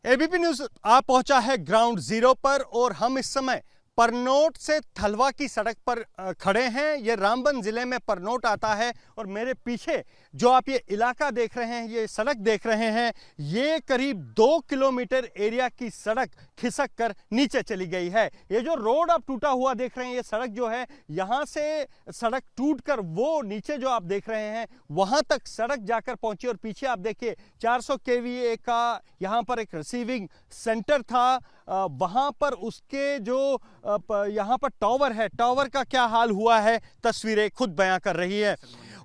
ABP news आप पहुंचा है ग्राउंड जीरो पर और हम इस समय परनोट से थलवा की सड़क पर खड़े हैं। ये रामबन जिले में परनोट आता है और मेरे पीछे जो आप ये इलाका देख रहे हैं, ये सड़क देख रहे हैं, ये करीब 2 किलोमीटर एरिया की सड़क खिसक कर नीचे चली गई है। ये जो रोड आप टूटा हुआ देख रहे हैं, ये सड़क जो है यहाँ से सड़क टूट कर वो नीचे जो आप देख रहे हैं वहां तक सड़क जाकर पहुंची। और पीछे आप देखिए 400 केवीए का यहाँ पर एक रिसीविंग सेंटर था, वहां पर उसके जो यहाँ पर टावर है, टावर का क्या हाल हुआ है तस्वीरें खुद बयां कर रही है।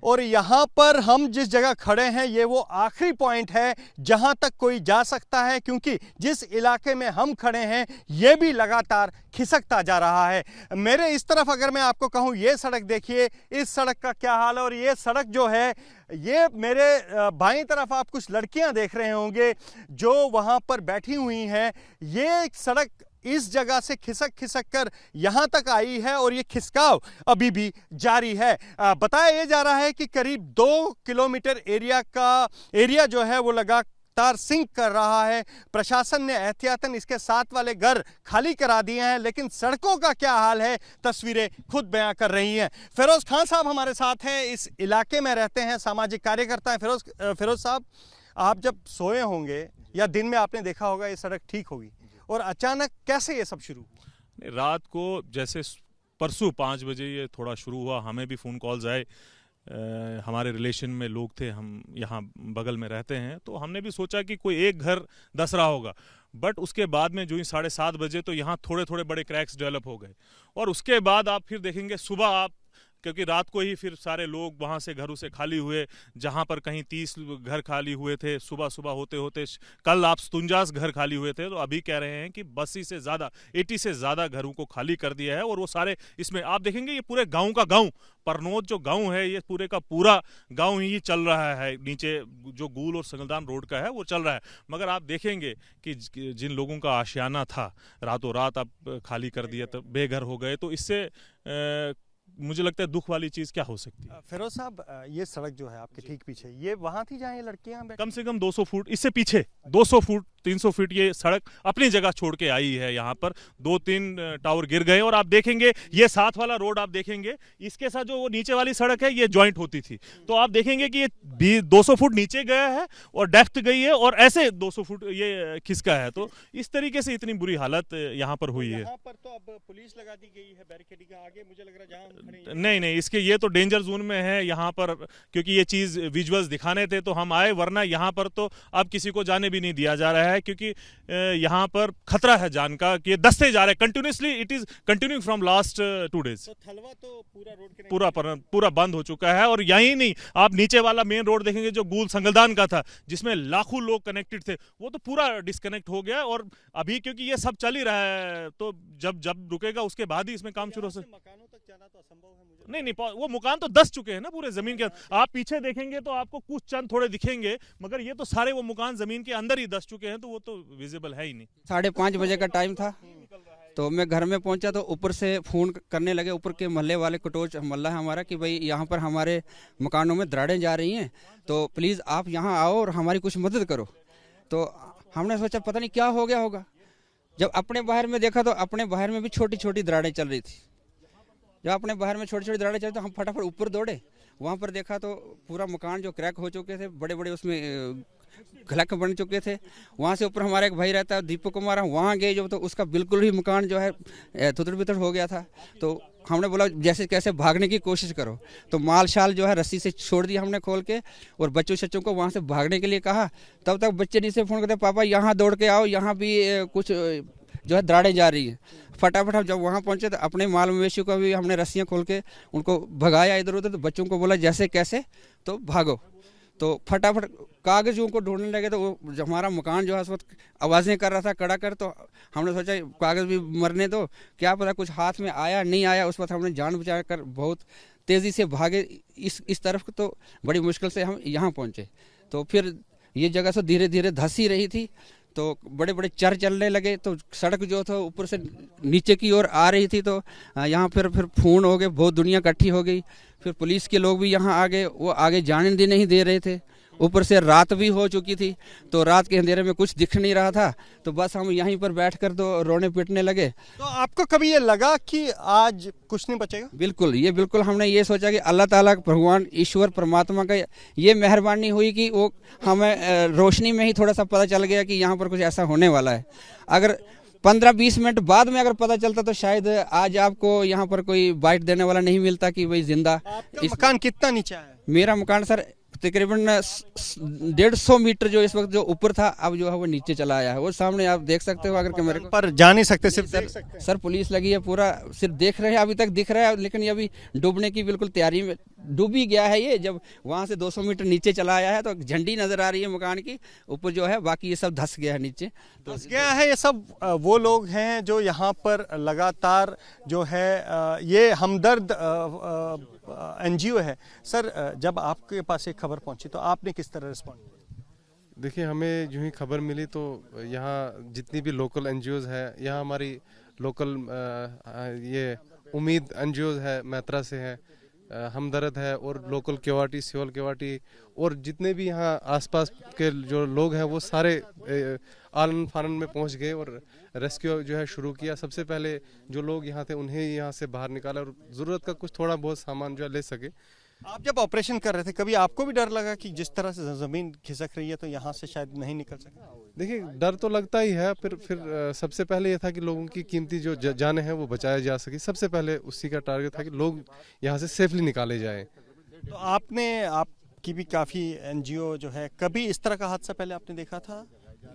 और यहाँ पर हम जिस जगह खड़े हैं ये वो आखिरी पॉइंट है जहाँ तक कोई जा सकता है, क्योंकि जिस इलाके में हम खड़े हैं ये भी लगातार खिसकता जा रहा है। मेरे इस तरफ अगर मैं आपको कहूँ, ये सड़क देखिए, इस सड़क का क्या हाल है। और ये सड़क जो है, ये मेरे बाईं तरफ आप कुछ लड़कियां देख रहे होंगे जो वहाँ पर बैठी हुई हैं। ये सड़क इस जगह से खिसक कर यहां तक आई है और ये खिसकाव अभी भी जारी है। बताया यह जा रहा है कि करीब 2 किलोमीटर एरिया जो है वो लगातार सिंक कर रहा है। प्रशासन ने एहतियातन इसके साथ वाले घर खाली करा दिए हैं, लेकिन सड़कों का क्या हाल है तस्वीरें खुद बयां कर रही हैं। फिरोज खान साहब हमारे साथ हैं, इस इलाके में रहते हैं, सामाजिक कार्यकर्ता हैं। फिरोज साहब, आप जब सोए होंगे या दिन में आपने देखा होगा ये सड़क ठीक होगी, और अचानक कैसे ये सब शुरू हुआ? रात को जैसे परसों 5 बजे ये थोड़ा शुरू हुआ। हमें भी फ़ोन कॉल्स आए, हमारे रिलेशन में लोग थे, हम यहाँ बगल में रहते हैं, तो हमने भी सोचा कि कोई एक घर दस रहा होगा। बट उसके बाद में जो ही 7:30 बजे तो यहाँ थोड़े थोड़े बड़े क्रैक्स डेवलप हो गए। और उसके बाद आप फिर देखेंगे सुबह आप, क्योंकि रात को ही फिर सारे लोग वहाँ से घरों से खाली हुए, जहाँ पर कहीं 30 घर खाली हुए थे, सुबह सुबह होते होते कल आप 49 घर खाली हुए थे, तो अभी कह रहे हैं कि 80 से ज़्यादा घरों को खाली कर दिया है। और वो सारे इसमें आप देखेंगे ये पूरे गांव का गांव, परनोट जो गांव है ये पूरे का पूरा गांव ही चल रहा है। नीचे जो गूल और संगलदान रोड का है वो चल रहा है। मगर आप देखेंगे कि जिन लोगों का आशियाना था रातों रात आप खाली कर दिया, तो बेघर हो गए। तो इससे मुझे लगता है दुख वाली चीज क्या हो सकती है। फिरोज साहब, ये सड़क जो है आपके ठीक पीछे, ये वहां थी जहां ये लड़कियां कम से कम 200 फुट इससे पीछे, 200 फुट 300 फीट ये सड़क अपनी जगह छोड़ के आई है। यहाँ पर 2-3 टावर गिर गए। और आप देखेंगे ये साथ वाला रोड आप देखेंगे, इसके साथ जो वो नीचे वाली सड़क है ये ज्वाइंट होती थी। तो आप देखेंगे कि ये 200 फुट नीचे गया है और डेप्थ गई है, और ऐसे 200 फुट ये खिसका है। तो इस तरीके से इतनी बुरी हालत यहाँ पर हुई है। यहाँ पर तो अब पुलिस लगा दी गई है बैरिकेडिंग का, आगे मुझे लग रहा है नहीं, इसके ये तो डेंजर जोन में है यहाँ पर, क्योंकि ये चीज विजुअल्स दिखाने थे तो हम आए, वरना यहाँ पर तो अब किसी को जाने भी नहीं दिया जा रहा है, क्योंकि यहाँ पर खतरा है जान का कि ये दसते जा रहे हैं continuously. It is continuing from last 2 days. तो थलवा तो पूरा रोड पूरा बंद हो चुका है। और यही नहीं, आप नीचे वाला मेन रोड देखेंगे जो गूल संगलदान का था, जिसमें लाखों लोग कनेक्टेड थे, वो तो पूरा डिस्कनेक्ट हो गया। और अभी क्योंकि ये सब चल ही रहा है, तो जब रुकेगा उसके बाद ही इसमें काम शुरू हो सकता। मकानों तक जाना तो असंभव है। नहीं, वो मकान तो 10 चुके हैं ना पूरे जमीन के। आप पीछे देखेंगे तो आपको कुछ चंद थोड़े दिखेंगे, मगर ये तो सारे वो मकान जमीन के अंदर ही 10 चुके हैं, तो वो तो विजिबल है ही नहीं। 5:30 बजे का टाइम था, तो मैं घर में पहुंचा तो ऊपर से फ़ोन करने लगे, ऊपर के मोहल्ले वाले, कटोच मोहल्ला है हमारा, कि भाई यहाँ पर हमारे मकानों में दरारें जा रही हैं, तो प्लीज़ आप यहाँ आओ और हमारी कुछ मदद करो। तो हमने सोचा पता नहीं क्या हो गया होगा। जब अपने बाहर में देखा तो अपने बाहर में भी छोटी छोटी दरारें चल रही थी। जब अपने बाहर में छोटी छोटी दरारें चल रही तो हम फटाफट ऊपर दौड़े। वहाँ पर देखा तो पूरा मकान जो क्रैक हो चुके थे, बड़े बड़े उसमें घलक बन चुके थे। वहाँ से ऊपर हमारा एक भाई रहता है दीपक कुमार, वहाँ गए जो, तो उसका बिल्कुल ही मकान जो है तुतर बितर हो गया था। तो हमने बोला जैसे कैसे भागने की कोशिश करो, तो माल शाल जो है रस्सी से छोड़ दिया हमने खोल के, और बच्चों को वहाँ से भागने के लिए कहा। तब तक बच्चे नीचे फ़ोन करते, पापा यहाँ दौड़ के आओ, यहाँ भी कुछ जो है दरारें जा रही है। फटाफट हम जब वहाँ पहुँचे तो अपने माल मवेशियों को भी हमने रस्सियाँ खोल के उनको भगाया इधर उधर। तो बच्चों को बोला जैसे कैसे तो भागो। तो फटाफट कागज़ों को ढूंढने लगे, तो वो हमारा मकान जो है उस वक्त आवाज़ें कर रहा था कड़ा कर। तो हमने सोचा कागज़ भी मरने दो, क्या पता कुछ हाथ में आया नहीं आया। उस वक्त हमने जान बचा कर बहुत तेज़ी से भागे इस तरफ, तो बड़ी मुश्किल से हम यहाँ पहुँचे। तो फिर ये जगह से धीरे धीरे धंस ही रही थी, तो बड़े बड़े चर चलने लगे। तो सड़क जो था ऊपर से नीचे की ओर आ रही थी, तो यहाँ फिर फ़ोन हो गए, बहुत दुनिया इकट्ठी हो गई। फिर पुलिस के लोग भी यहाँ आ गए, वो आगे जाने नहीं दे रहे थे। ऊपर से रात भी हो चुकी थी, तो रात के अंधेरे में कुछ दिख नहीं रहा था, तो बस हम यहीं पर बैठकर तो रोने पीटने लगे। तो आपको कभी ये लगा कि आज कुछ नहीं बचेगा? बिल्कुल हमने ये सोचा कि अल्लाह ताला भगवान ईश्वर परमात्मा का ये मेहरबानी हुई कि वो हमें रोशनी में ही थोड़ा सा पता चल गया कि यहाँ पर कुछ ऐसा होने वाला है। अगर 15-20 मिनट बाद में अगर पता चलता तो शायद आज आपको यहाँ पर कोई बाइट देने वाला नहीं मिलता कि भाई जिंदा। आपका मकान कितना नीचे है? मेरा मकान सर तकरीबन 150 मीटर जो इस वक्त जो ऊपर था, अब जो है वो नीचे चला आया है। वो सामने आप देख सकते हो अगर कैमरे को। पर जा नहीं सकते, सिर्फ देख सकते हैं। सर पुलिस लगी है, पूरा सिर्फ देख रहे हैं, अभी तक दिख रहा है, लेकिन ये अभी डूबने की बिल्कुल तैयारी में डूब ही गया है। ये जब वहाँ से 200 मीटर नीचे चला आया है तो झंडी नजर आ रही है मकान की ऊपर जो है, बाकी ये सब धस गया है नीचे। धस गया है। ये सब वो लोग हैं जो यहाँ पर लगातार जो है ये हमदर्द NGO है। सर, जब आपके पास एक खबर पहुंची तो आपने किस तरह रिस्पॉन्ड किया? देखिए, हमें जो ही खबर मिली तो यहाँ जितनी भी लोकल NGOs है, यहाँ हमारी लोकल ये उम्मीद NGOs है, मैत्रा से है, हमदर्द है, और लोकल केवाटी, सिवल केवाटी, और जितने भी यहाँ आसपास के जो लोग हैं वो सारे आलन फानन में पहुँच गए और रेस्क्यू जो है शुरू किया। सबसे पहले जो लोग यहाँ थे उन्हें यहाँ से बाहर निकाला और ज़रूरत का कुछ थोड़ा बहुत सामान जो है ले सके। आप जब ऑपरेशन कर रहे थे कभी आपको भी डर लगा कि जिस तरह से ज़मीन खिसक रही है तो यहाँ से शायद नहीं निकल सके? देखिए, डर तो लगता ही है, फिर सबसे पहले ये था कि लोगों की कीमती जो जानें हैं वो बचाया जा सके। सबसे पहले उसी का टारगेट था कि लोग यहाँ से सेफली निकाले जाएं। तो आपकी भी काफ़ी NGO जो है, कभी इस तरह का हादसा पहले आपने देखा था?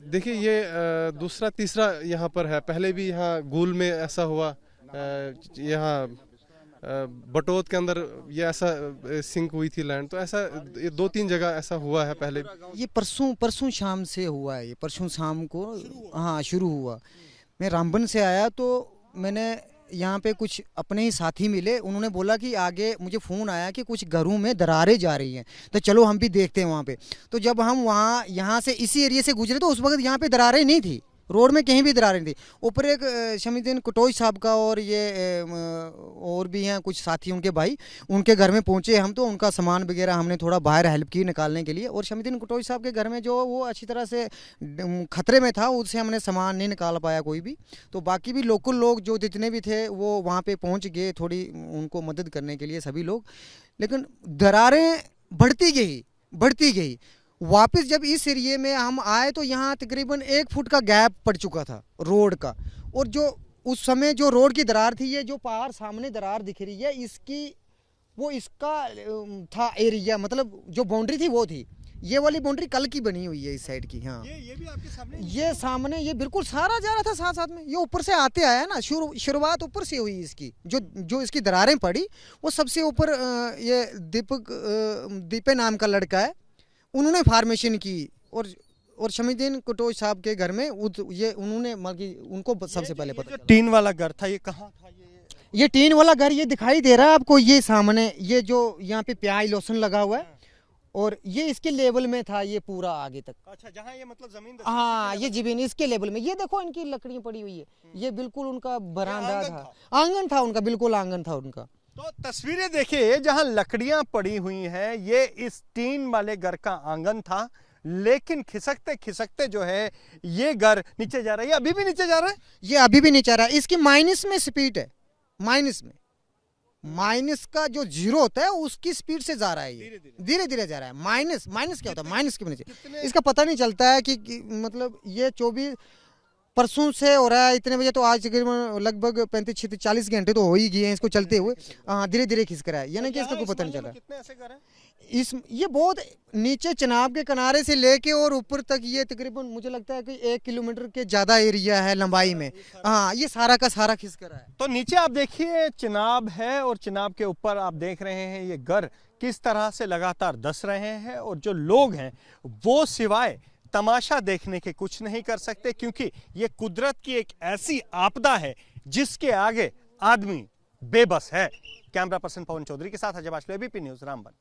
देखिए, ये दूसरा तीसरा यहाँ पर है। पहले भी यहाँ गूल में ऐसा हुआ, यहाँ बटोत के अंदर ये ऐसा सिंक हुई थी लैंड, तो ऐसा 2-3 जगह ऐसा हुआ है पहले। ये परसों शाम से हुआ है, ये परसों शाम को हाँ शुरू हुआ। मैं रामबन से आया तो मैंने यहाँ पे कुछ अपने ही साथी मिले, उन्होंने बोला कि आगे मुझे फ़ोन आया कि कुछ घरों में दरारें जा रही हैं, तो चलो हम भी देखते हैं वहाँ पे। तो जब हम यहाँ से इसी एरिया से गुजरे तो उस वक्त यहाँ पे दरारें नहीं थी, रोड में कहीं भी दरारें थी। ऊपर एक शमीउद्दीन कुटोई साहब का और ये और भी हैं कुछ साथी उनके भाई, उनके घर में पहुंचे हम, तो उनका सामान वगैरह हमने थोड़ा बाहर हेल्प की निकालने के लिए। और शमीउद्दीन कुटोई साहब के घर में जो वो अच्छी तरह से खतरे में था, उससे हमने सामान नहीं निकाल पाया कोई भी। तो बाकी भी लोकल लोग जो जितने भी थे वो वहाँ पर पहुँच गए थोड़ी उनको मदद करने के लिए सभी लोग। लेकिन दरारें बढ़ती गई। वापस जब इस एरिए में हम आए तो यहाँ तकरीबन 1 फुट का गैप पड़ चुका था रोड का, और जो उस समय जो रोड की दरार थी, ये जो पहाड़ सामने दरार दिख रही है, इसका था एरिया, मतलब जो बाउंड्री थी वो थी। ये वाली बाउंड्री कल की बनी हुई है इस साइड की। हाँ, ये भी आपके सामने, ये सामने ये बिल्कुल सारा जा रहा था साथ में। ये ऊपर से आते आया ना, शुरुआत ऊपर से हुई इसकी। जो इसकी दरारें पड़ी वो सबसे ऊपर ये दीपे नाम का लड़का है, उन्होंने फार्मेशन की। और शमीउद्दीन कुटोई साहब के घर में ये उन्होंने उनको सबसे पहले पता। टीन वाला घर था, ये कहाँ था? ये टीन वाला घर ये दिखाई दे रहा है आपको, ये सामने, ये जो यहाँ पे प्याज लहसुन लगा हुआ है, और ये इसके लेवल में था ये पूरा आगे तक। अच्छा, जहाँ ये मतलब जमीन, हाँ, ये जमीन इसके लेवल में। ये देखो इनकी लकड़ियाँ पड़ी हुई है, ये बिल्कुल उनका बरामदा था, आंगन था उनका, बिल्कुल आंगन था उनका। तो तस्वीरें देखिए, जहां लकड़ियां पड़ी हुई हैं, ये इस टीन वाले घर का आंगन था, लेकिन खिसकते खिसकते जो है ये घर नीचे जा रहा है। ये अभी भी नीचे जा रहा है, ये अभी भी नीचे आ रहा है। इसकी माइनस में स्पीड है, माइनस का जो 0 होता है उसकी स्पीड से जा रहा है, ये धीरे धीरे जा रहा है। माइनस क्या होता है? माइनस के नीचे इसका पता नहीं चलता है कि मतलब ये 24 परसों से हो रहा है इतने बजे, तो आज तकरीबन लगभग 35-40 घंटे तो हो ही गए हैं इसको चलते हुए। धीरे धीरे खिसक रहा है, यानी कि इसका कोई पता नहीं चल रहा है। कितने ऐसे घर हैं? ये बहुत नीचे चिनाब के किनारे से लेके और ऊपर तक ये तकरीबन मुझे लगता है कि 1 किलोमीटर के ज्यादा एरिया है लंबाई में। हाँ, ये सारा का सारा खिसक रहा है। तो नीचे आप देखिए चिनाब है, और चिनाब के ऊपर आप देख रहे हैं ये घर किस तरह से लगातार धंस रहे हैं, और जो लोग हैं वो सिवाय तमाशा देखने के कुछ नहीं कर सकते, क्योंकि ये कुदरत की एक ऐसी आपदा है जिसके आगे आदमी बेबस है। कैमरा पर्सन पवन चौधरी के साथ अजय बाचलो, ABP न्यूज़, रामबन।